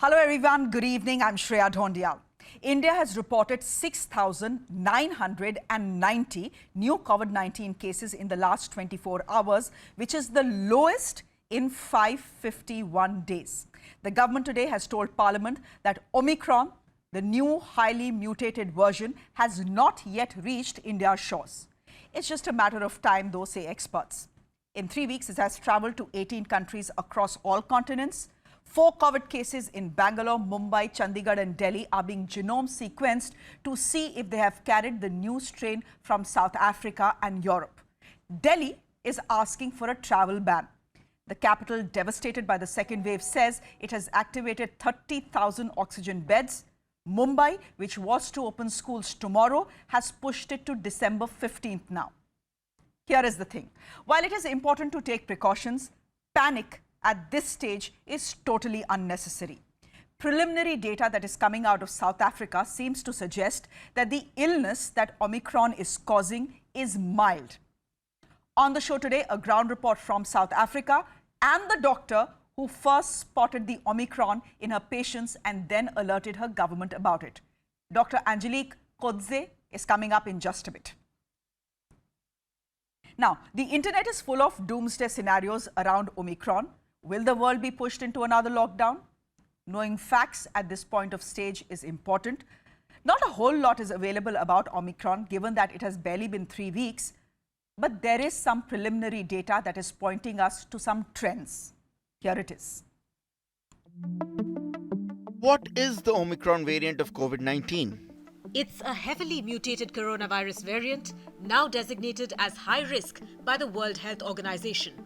Hello everyone, good evening. I'm Shreya Dhondial. India has reported 6,990 new COVID-19 cases in the last 24 hours, which is the lowest in 551 days. The government today has told Parliament that Omicron, the new highly mutated version, has not yet reached India's shores. It's just a matter of time, though, say experts. In 3 weeks, it has travelled to 18 countries across all continents. 4 COVID cases in Bangalore, Mumbai, Chandigarh and Delhi are being genome sequenced to see if they have carried the new strain from South Africa and Europe. Delhi is asking for a travel ban. The capital, devastated by the second wave, says it has activated 30,000 oxygen beds. Mumbai, which was to open schools tomorrow, has pushed it to December 15th now. Here is the thing. While it is important to take precautions, panic at this stage is totally unnecessary. Preliminary data that is coming out of South Africa seems to suggest that the illness that Omicron is causing is mild. On the show today, a ground report from South Africa and the doctor who first spotted the Omicron in her patients and then alerted her government about it. Dr. Angelique Kodze is coming up in just a bit. Now, the internet is full of doomsday scenarios around Omicron. Will the world be pushed into another lockdown? Knowing facts at this point of stage is important. Not a whole lot is available about Omicron, given that it has barely been 3 weeks. But there is some preliminary data that is pointing us to some trends. Here it is. What is the Omicron variant of COVID-19? It's a heavily mutated coronavirus variant, now designated as high risk by the World Health Organization.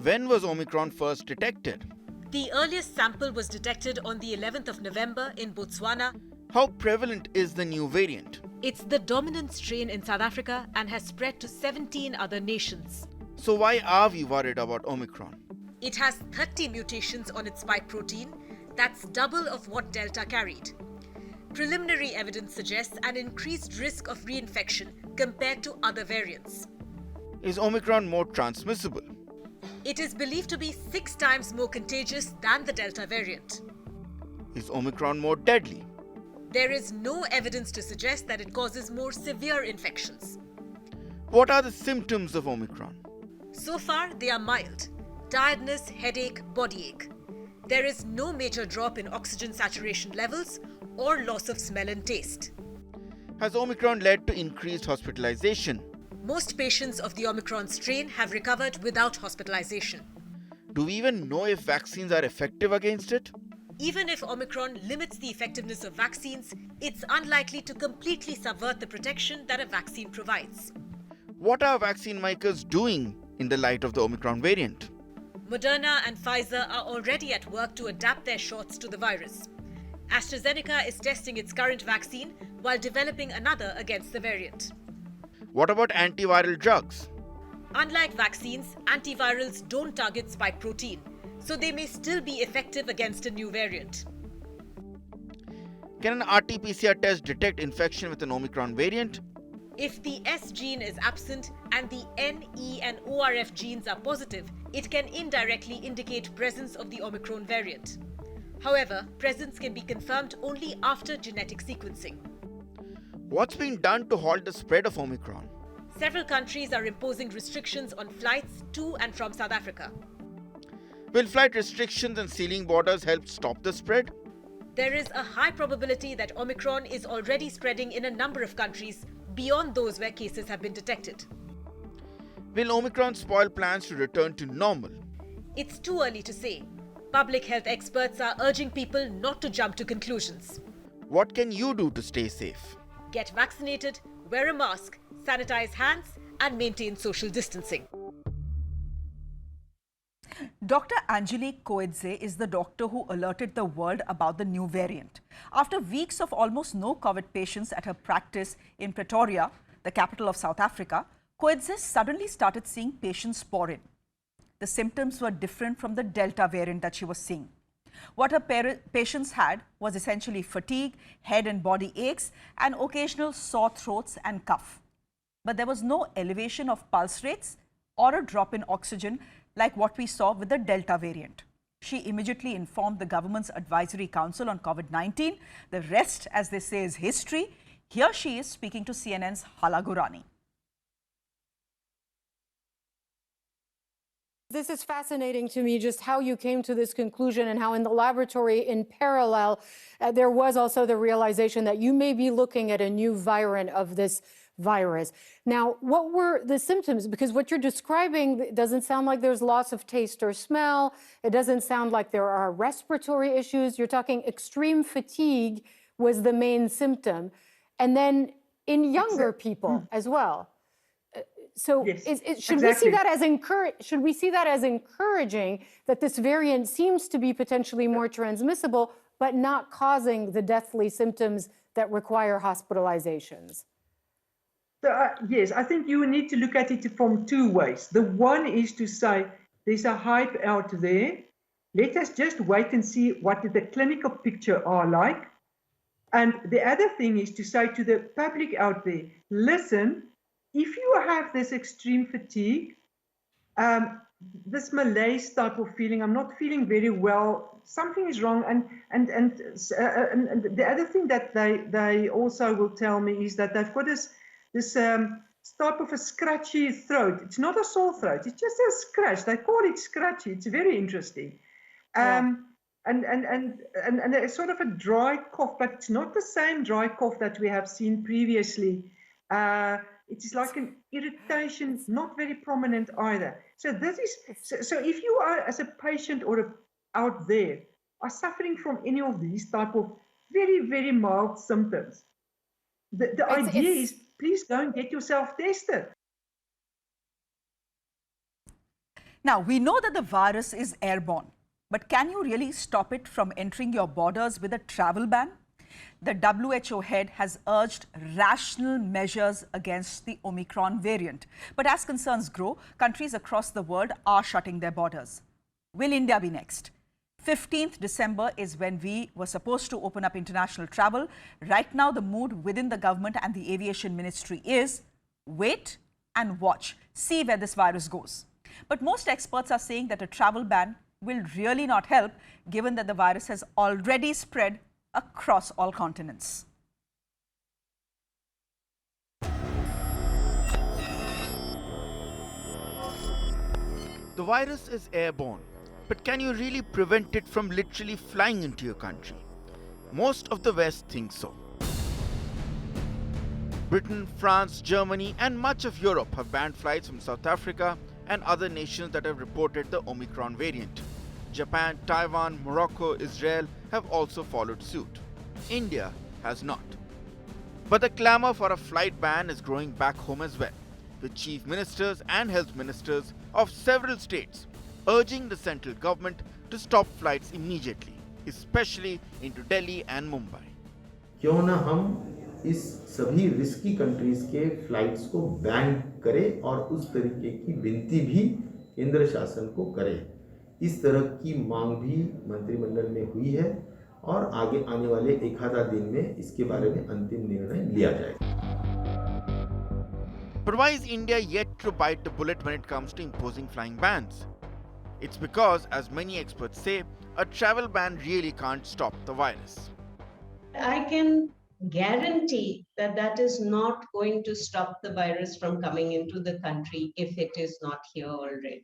When was Omicron first detected? The earliest sample was detected on the 11th of November in Botswana. How prevalent is the new variant? It's the dominant strain in South Africa and has spread to 17 other nations. So why are we worried about Omicron? It has 30 mutations on its spike protein. That's double of what Delta carried. Preliminary evidence suggests an increased risk of reinfection compared to other variants. Is Omicron more transmissible? It is believed to be 6 times more contagious than the Delta variant. Is Omicron more deadly? There is no evidence to suggest that it causes more severe infections. What are the symptoms of Omicron? So far, they are mild. Tiredness, headache, body ache. There is no major drop in oxygen saturation levels or loss of smell and taste. Has Omicron led to increased hospitalization? Most patients of the Omicron strain have recovered without hospitalization. Do we even know if vaccines are effective against it? Even if Omicron limits the effectiveness of vaccines, it's unlikely to completely subvert the protection that a vaccine provides. What are vaccine makers doing in the light of the Omicron variant? Moderna and Pfizer are already at work to adapt their shots to the virus. AstraZeneca is testing its current vaccine while developing another against the variant. What about antiviral drugs? Unlike vaccines, antivirals don't target spike protein, so they may still be effective against a new variant. Can an RT-PCR test detect infection with an Omicron variant? If the S gene is absent and the N, E and ORF genes are positive, it can indirectly indicate presence of the Omicron variant. However, presence can be confirmed only after genetic sequencing. What's being done to halt the spread of Omicron? Several countries are imposing restrictions on flights to and from South Africa. Will flight restrictions and sealing borders help stop the spread? There is a high probability that Omicron is already spreading in a number of countries beyond those where cases have been detected. Will Omicron spoil plans to return to normal? It's too early to say. Public health experts are urging people not to jump to conclusions. What can you do to stay safe? Get vaccinated, wear a mask, sanitize hands, and maintain social distancing. Dr. Angelique Kodze is the doctor who alerted the world about the new variant. After weeks of almost no COVID patients at her practice in Pretoria, the capital of South Africa, Kodze suddenly started seeing patients pour in. The symptoms were different from the Delta variant that she was seeing. What her patients had was essentially fatigue, head and body aches, and occasional sore throats and cough. But there was no elevation of pulse rates or a drop in oxygen like what we saw with the Delta variant. She immediately informed the government's advisory council on COVID-19. The rest, as they say, is history. Here she is speaking to CNN's Hala Gurani. This is fascinating to me, just how you came to this conclusion and how in the laboratory in parallel, there was also the realization that you may be looking at a new variant of this virus. Now, what were the symptoms? Because what you're describing doesn't sound like there's loss of taste or smell. It doesn't sound like there are respiratory issues. You're talking extreme fatigue was the main symptom. And then in younger people as well. So Yes, should we see that as should we see that as encouraging that this variant seems to be potentially more transmissible, but not causing the deathly symptoms that require hospitalizations? So, yes, I think you need to look at it from two ways. The one is to say there's a hype out there. Let us just wait and see what the clinical picture are like. And the other thing is to say to the public out there, listen, if you have this extreme fatigue, this malaise type of feeling, I'm not feeling very well, something is wrong. And the other thing that they also will tell me is that they've got this type of a scratchy throat. It's not a sore throat, it's just a scratch. They call it scratchy. It's very interesting. And it's sort of a dry cough, but it's not the same dry cough that we have seen previously. It is like an irritation, not very prominent either. So this is so if you are as a patient or out there are suffering from any of these type of very, very mild symptoms, the idea is please go and get yourself tested. Now, we know that the virus is airborne, but can you really stop it from entering your borders with a travel ban? The WHO head has urged rational measures against the Omicron variant. But as concerns grow, countries across the world are shutting their borders. Will India be next? 15th December is when we were supposed to open up international travel. Right now, the mood within the government and the aviation ministry is wait and watch, see where this virus goes. But most experts are saying that a travel ban will really not help, given that the virus has already spread across all continents. The virus is airborne, but can you really prevent it from literally flying into your country? Most of the West think so. Britain, France, Germany, and much of Europe have banned flights from South Africa and other nations that have reported the Omicron variant. Japan, Taiwan, Morocco, Israel have also followed suit. India has not. But the clamour for a flight ban is growing back home as well, with chief ministers and health ministers of several states urging the central government to stop flights immediately, especially into Delhi and Mumbai. क्यों ना हम इस सभी risky countries के flights को ban करें और उस तरीके की विनती भी केंद्र शासन को करें। इस तरह की मांग भी मंत्रिमंडल में हुई है और आगे आने वाले एक आधा दिन में इसके बारे में अंतिम निर्णय लिया जाएगा। But why is India yet to bite the bullet when it comes to imposing flying bans? It's because, as many experts say, a travel ban really can't stop the virus. I can guarantee that that is not going to stop the virus from coming into the country if it is not here already.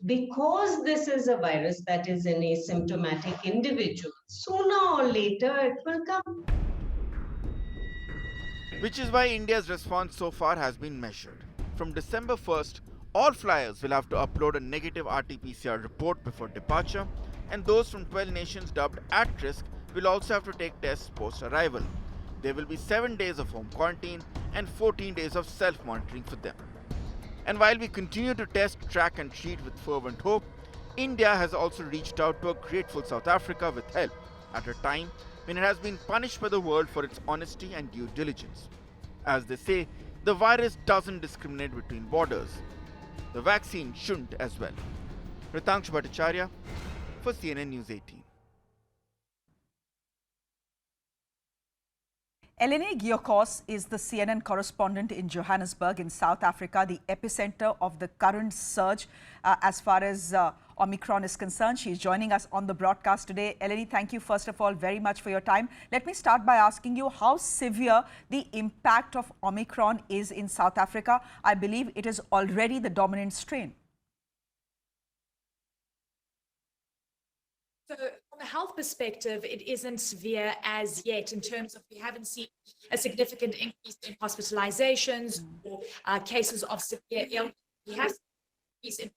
Because this is a virus that is in asymptomatic individuals, sooner or later it will come. Which is why India's response so far has been measured. From December 1st, all flyers will have to upload a negative RT-PCR report before departure, and those from 12 nations dubbed at risk will also have to take tests post-arrival. There will be 7 days of home quarantine and 14 days of self-monitoring for them. And while we continue to test, track and treat with fervent hope, India has also reached out to a grateful South Africa with help at a time when it has been punished by the world for its honesty and due diligence. As they say, the virus doesn't discriminate between borders. The vaccine shouldn't as well. Ritangshu Bhattacharya for CNN News 18. Eleni Giokos is the CNN correspondent in Johannesburg in South Africa, the epicenter of the current surge as far as Omicron is concerned. She's joining us on the broadcast today. Eleni, thank you first of all very much for your time. Let me start by asking you how severe the impact of Omicron is in South Africa. I believe it is already the dominant strain. So from a health perspective, it isn't severe as yet in terms of we haven't seen a significant increase in hospitalizations or cases of severe illness. We have seen an increase in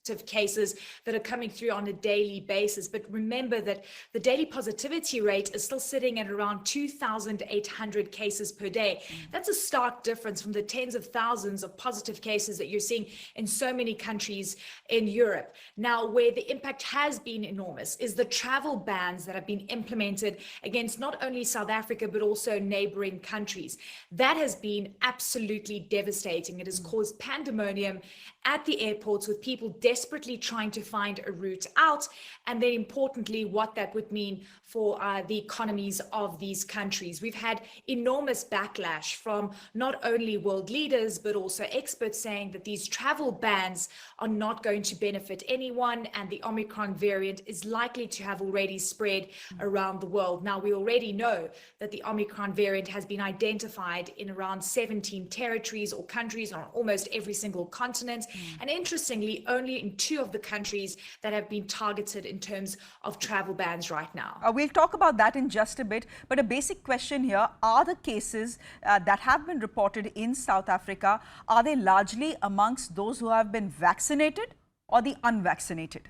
positive cases that are coming through on a daily basis. But remember that the daily positivity rate is still sitting at around 2,800 cases per day. That's a stark difference from the tens of thousands of positive cases that you're seeing in so many countries in Europe. Now, where the impact has been enormous is the travel bans that have been implemented against not only South Africa, but also neighboring countries. That has been absolutely devastating. It has caused pandemonium at the airports with people desperately trying to find a route out, and then importantly, what that would mean for the economies of these countries. We've had enormous backlash from not only world leaders, but also experts saying that these travel bans are not going to benefit anyone, and the Omicron variant is likely to have already spread around the world. Now, we already know that the Omicron variant has been identified in around 17 territories or countries on almost every single continent. And interestingly, only in 2 of the countries that have been targeted in terms of travel bans right now. We'll talk about that in just a bit, but a basic question here, are the cases that have been reported in South Africa, are they largely amongst those who have been vaccinated or the unvaccinated?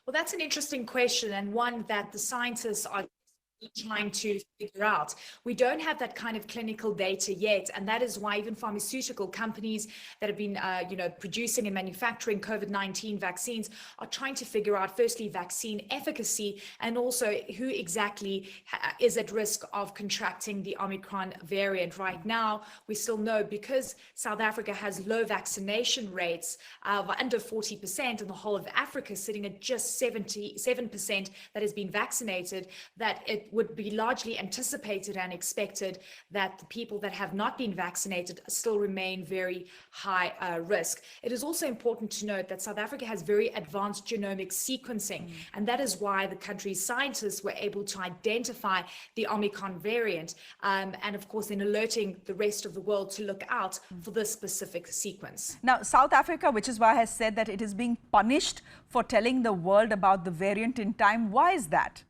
Well, that's an interesting question, and one that the scientists are trying to figure out. We don't have that kind of clinical data yet, and that is why even pharmaceutical companies that have been producing and manufacturing COVID-19 vaccines are trying to figure out firstly vaccine efficacy, and also who exactly is at risk of contracting the Omicron variant. Right now, we still know because South Africa has low vaccination rates of under 40%, and the whole of Africa sitting at just 77% that has been vaccinated, that it would be largely anticipated and expected that the people that have not been vaccinated still remain very high risk. It is also important to note that South Africa has very advanced genomic sequencing, and that is why the country's scientists were able to identify the Omicron variant, and of course then alerting the rest of the world to look out for this specific sequence. Now, South Africa, which is why has said that it is being punished for telling the world about the variant in time. Why is that?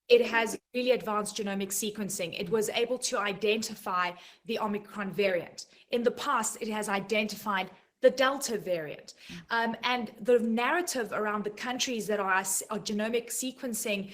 It has really advanced genomic sequencing. It was able to identify the Omicron variant. In the past, it has identified the Delta variant. And the narrative around the countries that are genomic sequencing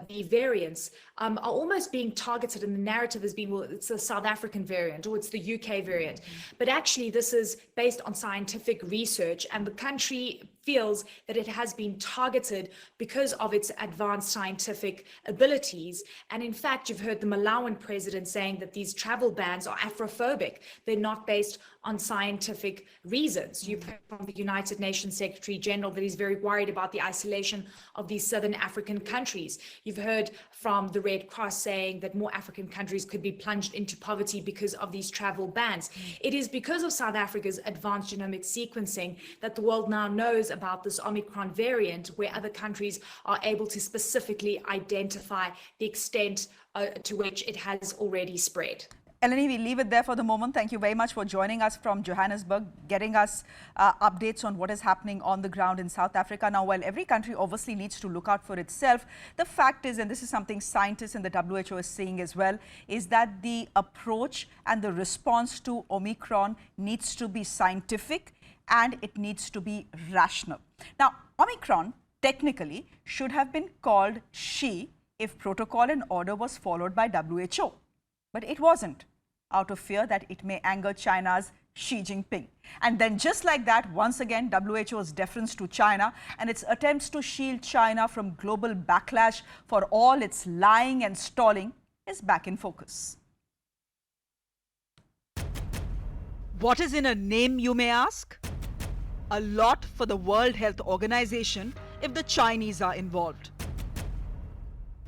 the variants are almost being targeted, and the narrative has been, well, it's the South African variant or it's the UK variant. But actually, this is based on scientific research, and the country feels that it has been targeted because of its advanced scientific abilities. And in fact, you've heard the Malawian president saying that these travel bans are Afrophobic. They're not based on scientific reasons. You've heard from the United Nations Secretary General that he's very worried about the isolation of these Southern African countries. You've heard from the Red Cross saying that more African countries could be plunged into poverty because of these travel bans. It is because of South Africa's advanced genomic sequencing that the world now knows about this Omicron variant, where other countries are able to specifically identify the extent to which it has already spread. Eleni, we leave it there for the moment. Thank you very much for joining us from Johannesburg, getting us updates on what is happening on the ground in South Africa. Now, while every country obviously needs to look out for itself, the fact is, and this is something scientists in the WHO is saying as well, is that the approach and the response to Omicron needs to be scientific and it needs to be rational. Now, Omicron technically should have been called She if protocol and order was followed by WHO. But it wasn't, out of fear that it may anger China's Xi Jinping. And then just like that, once again, WHO's deference to China and its attempts to shield China from global backlash for all its lying and stalling is back in focus. What is in a name, you may ask? A lot for the World Health Organization if the Chinese are involved.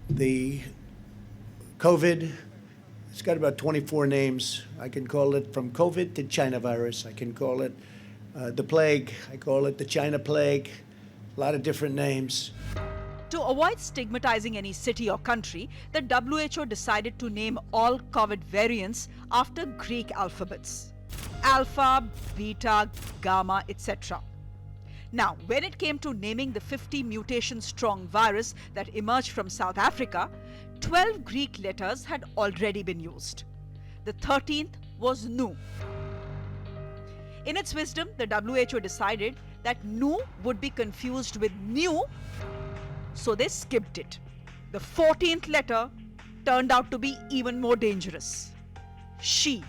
The COVID, it's got about 24 names. I can call it from COVID to China virus. I can call it the plague. I call it the China plague. A lot of different names. To avoid stigmatizing any city or country, the WHO decided to name all COVID variants after Greek alphabets: Alpha, Beta, Gamma, etc. Now, when it came to naming the 50 mutation-strong virus that emerged from South Africa, 12 Greek letters had already been used. The 13th was Nu. In its wisdom, the WHO decided that Nu would be confused with New, so they skipped it. The 14th letter turned out to be even more dangerous: Xi.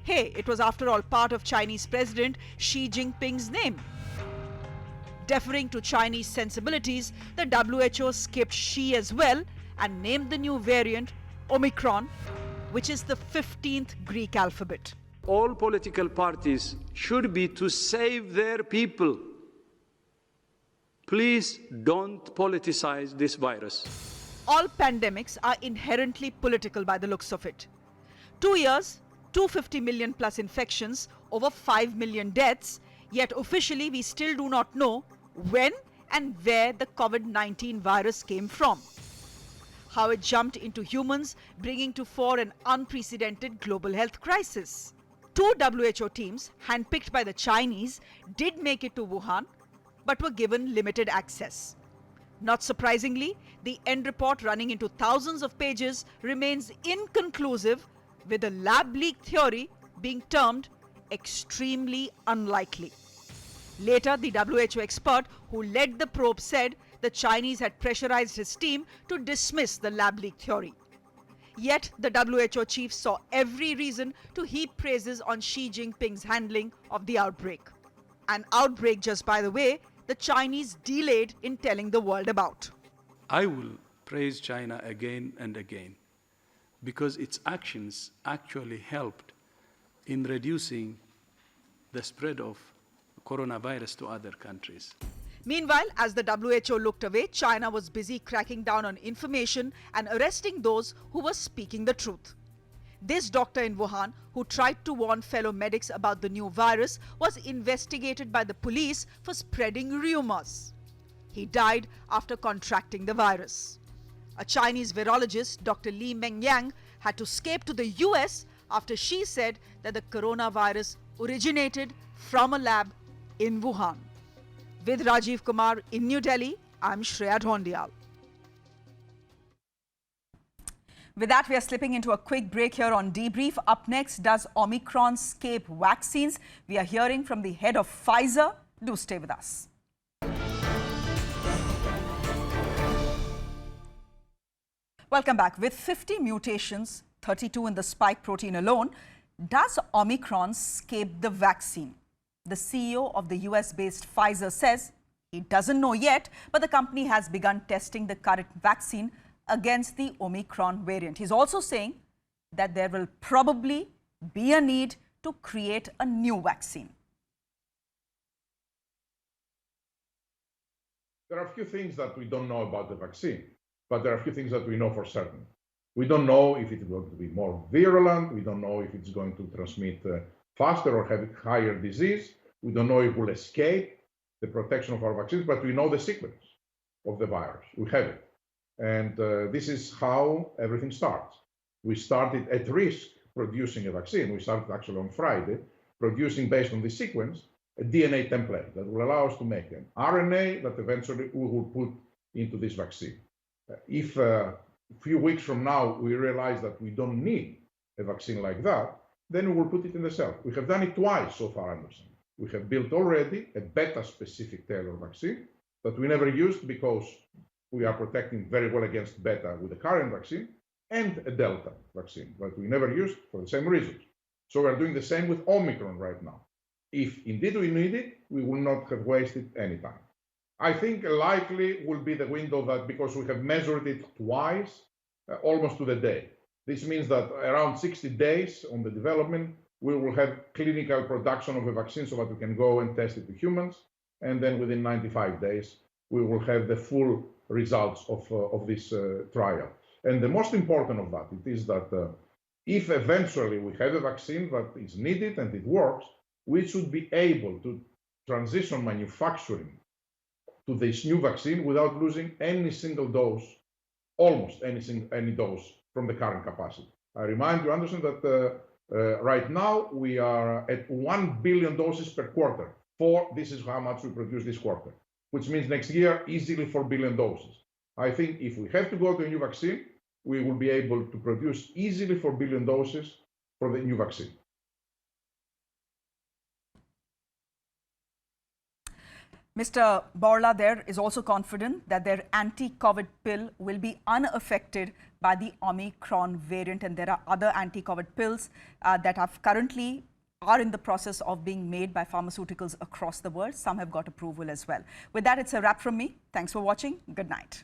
Hey, it was after all part of Chinese President Xi Jinping's name. Deferring to Chinese sensibilities, the WHO skipped Xi as well and named the new variant Omicron, which is the 15th Greek alphabet. All political parties should be to save their people. Please don't politicize this virus. All pandemics are inherently political by the looks of it. 2 years, 250 million plus infections, over 5 million deaths, yet officially we still do not know when and where the COVID-19 virus came from. How it jumped into humans, bringing to fore an unprecedented global health crisis. 2 WHO teams, handpicked by the Chinese, did make it to Wuhan, but were given limited access. Not surprisingly, the end report, running into thousands of pages, remains inconclusive, with a lab leak theory being termed extremely unlikely. Later, the WHO expert who led the probe said the Chinese had pressurized his team to dismiss the lab leak theory. Yet, the WHO chief saw every reason to heap praises on Xi Jinping's handling of the outbreak. An outbreak, just by the way, the Chinese delayed in telling the world about. I will praise China again and again because its actions actually helped in reducing the spread of coronavirus to other countries. Meanwhile, as the WHO looked away, China was busy cracking down on information and arresting those who were speaking the truth. This doctor in Wuhan, who tried to warn fellow medics about the new virus, was investigated by the police for spreading rumors. He died after contracting the virus. A Chinese virologist, Dr. Li Mengyang, had to escape to the US after she said that the coronavirus originated from a lab in Wuhan. With Rajiv Kumar in New Delhi, I'm Shreya Dhondial. With that, we are slipping into a quick break here on Debrief. Up next, does Omicron escape vaccines? We are hearing from the head of Pfizer. Do stay with us. Welcome back. With 50 mutations, 32 in the spike protein alone, does Omicron escape the vaccine? The CEO of the US-based Pfizer says he doesn't know yet, but the company has begun testing the current vaccine against the Omicron variant. He's also saying that there will probably be a need to create a new vaccine. There are a few things that we don't know about the vaccine, but there are a few things that we know for certain. We don't know if it's going to be more virulent. We don't know if it's going to transmit faster or have higher disease. We don't know if it will escape the protection of our vaccines, but we know the sequence of the virus. We have it. And this is how everything starts. We started at risk producing a vaccine. We started actually on Friday, producing based on the sequence, a DNA template that will allow us to make an RNA that eventually we will put into this vaccine. If a few weeks from now we realize that we don't need a vaccine like that, then we will put it in the cell. We have done it twice so far, Anderson. We have built already a beta-specific tailored vaccine that we never used because we are protecting very well against beta with the current vaccine, and a delta vaccine that we never used for the same reasons. So we're doing the same with Omicron right now. If indeed we need it, we will not have wasted any time. I think likely will be the window that, because we have measured it twice, almost to the day. This means that around 60 days on the development, we will have clinical production of a vaccine so that we can go and test it to humans. And then within 95 days, we will have the full results of this trial. And the most important of that, it is that if eventually we have a vaccine that is needed and it works, we should be able to transition manufacturing to this new vaccine without losing any single dose, almost any dose from the current capacity. I remind you, Anderson, that right now we are at 1 billion doses per quarter. This is how much we produce this quarter, which means next year easily 4 billion doses. I think if we have to go to a new vaccine, we will be able to produce easily 4 billion doses for the new vaccine. Mr. Bourla there is also confident that their anti-COVID pill will be unaffected by the Omicron variant, and there are other anti-COVID pills that are in the process of being made by pharmaceuticals across the world. Some have got approval as well. With that, it's a wrap from me. Thanks for watching. Good night.